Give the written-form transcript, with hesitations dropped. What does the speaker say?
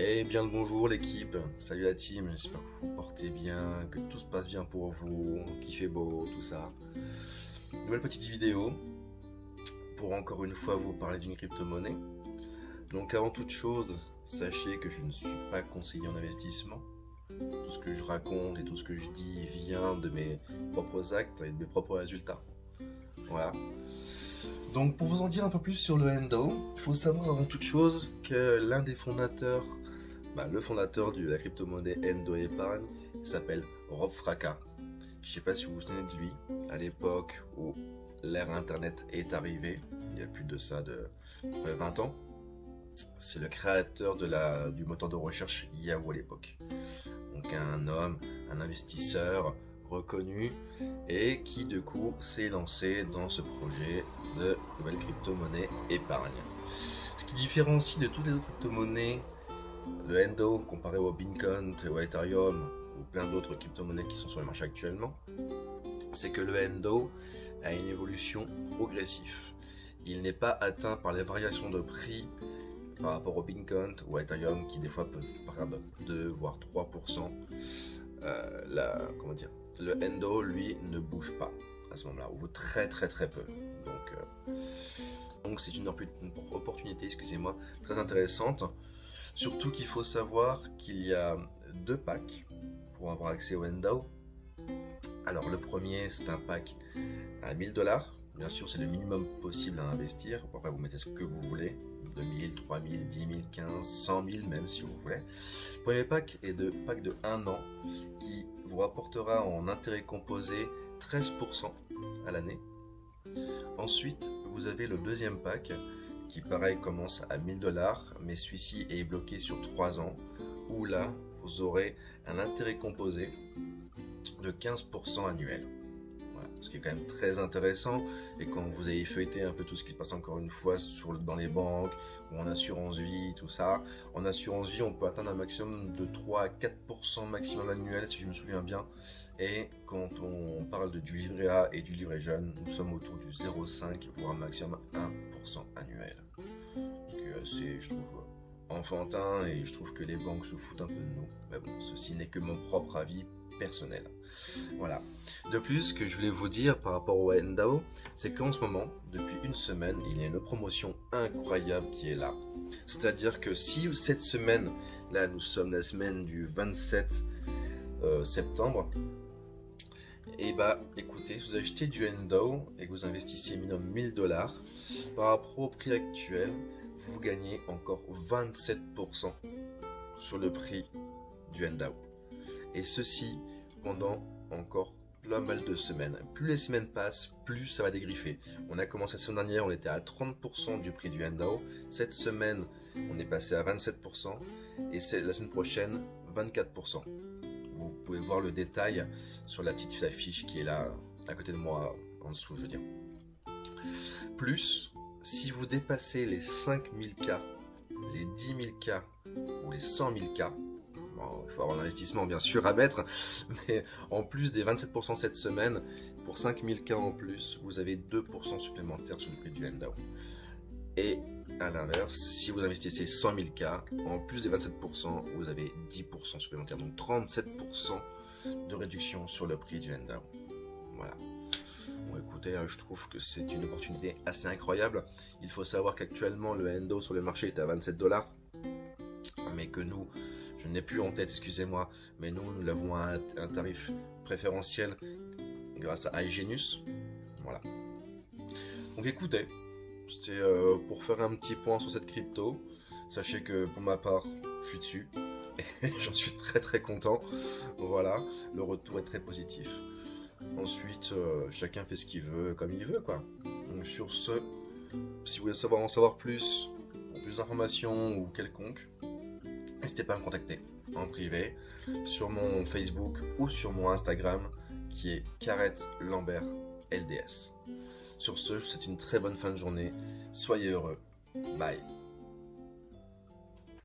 Eh bien le bonjour l'équipe, salut la team, j'espère que vous vous portez bien, que tout se passe bien pour vous, qu'il fait beau, tout ça. Nouvelle petite vidéo pour encore une fois vous parler d'une crypto-monnaie. Donc avant toute chose, sachez que je ne suis pas conseiller en investissement. Tout ce que je raconte et tout ce que je dis vient de mes propres actes et de mes propres résultats. Voilà. Donc pour vous en dire un peu plus sur le Endo, il faut savoir avant toute chose que l'un des fondateurs, le fondateur de la crypto-monnaie Endo Épargne, s'appelle Rob Fraka. Je ne sais pas si vous vous souvenez de lui, à l'époque où l'ère internet est arrivée, il y a plus de ça de 20 ans. C'est le créateur du moteur de recherche Yahoo à l'époque. Donc un homme, un investisseur reconnu et qui du coup s'est lancé dans ce projet de nouvelle crypto-monnaie épargne. Ce qui différencie de toutes les autres crypto-monnaies, le Endo comparé au Bitcoin, au Ethereum ou plein d'autres crypto-monnaies qui sont sur le marché actuellement, c'est que le Endo a une évolution progressive. Il n'est pas atteint par les variations de prix par rapport au Bitcoin ou à Ethereum qui des fois peuvent perdre 2 voire 3%. Le Endo lui ne bouge pas à ce moment-là, ou très peu. Donc c'est une opportunité, excusez-moi, très intéressante. Surtout qu'il faut savoir qu'il y a 2 packs pour avoir accès au Endo. Alors le premier c'est un pack à 1000$, bien sûr c'est le minimum possible à investir, après vous mettez ce que vous voulez, 2000, 3000, 10 000, 15, 100 000 même si vous voulez. Le premier pack est de pack de 1 an qui vous rapportera en intérêt composé 13% à l'année. Ensuite vous avez le deuxième pack qui pareil commence à 1000$, mais celui-ci est bloqué sur 3 ans, où là vous aurez un intérêt composé de 15% annuel. Voilà, ce qui est quand même très intéressant. Et quand vous avez feuilleté un peu tout ce qui passe encore une fois dans les banques ou en assurance vie, tout ça, en assurance vie on peut atteindre un maximum de 3 à 4% maximum annuel si je me souviens bien. Et quand on parle du livret A et du livret jeune, nous sommes autour du 0,5 voire un maximum 1% annuel. Donc c'est, je trouve, enfantin, et je trouve que les banques se foutent un peu de nous. Mais bon, ceci n'est que mon propre avis personnel. Voilà. De plus, ce que je voulais vous dire par rapport au Endo, c'est qu'en ce moment, depuis une semaine, il y a une promotion incroyable qui est là. C'est-à-dire que si cette semaine, là nous sommes la semaine du 27 septembre, et écoutez, si vous achetez du Endo et que vous investissez minimum 1000$, par rapport au prix actuel, vous gagnez encore 27% sur le prix du Endo. Et ceci pendant encore plein mal de semaines. Plus les semaines passent, plus ça va dégriffer. On a commencé la semaine dernière, on était à 30% du prix du Endo. Cette semaine, on est passé à 27%. Et c'est la semaine prochaine, 24%. Vous pouvez voir le détail sur la petite affiche qui est là, à côté de moi, en dessous, je veux dire. Plus, si vous dépassez les 5000K, les 10 000K ou les 100 000K, bon, il faut avoir un investissement bien sûr à mettre, mais en plus des 27% cette semaine, pour 5000K en plus, vous avez 2% supplémentaires sur le prix du Endo. Et à l'inverse, si vous investissez 100 000K, en plus des 27%, vous avez 10% supplémentaires, donc 37% de réduction sur le prix du Endo. Voilà. Bon, écoutez, je trouve que c'est une opportunité assez incroyable. Il faut savoir qu'actuellement le Endo sur le marché est à 27$, mais que nous, je n'ai plus en tête, excusez-moi, mais nous l'avons à un tarif préférentiel grâce à iGenius. Voilà. Donc écoutez, c'était pour faire un petit point sur cette crypto. Sachez que pour ma part, je suis dessus et j'en suis très content. Voilà, le retour est très positif. Ensuite, chacun fait ce qu'il veut, comme il veut, quoi. Donc sur ce, si vous voulez en savoir plus, pour plus d'informations ou quelconque, n'hésitez pas à me contacter en privé sur mon Facebook ou sur mon Instagram qui est Carrette Lambert LDS. Sur ce, je vous souhaite une très bonne fin de journée. Soyez heureux. Bye.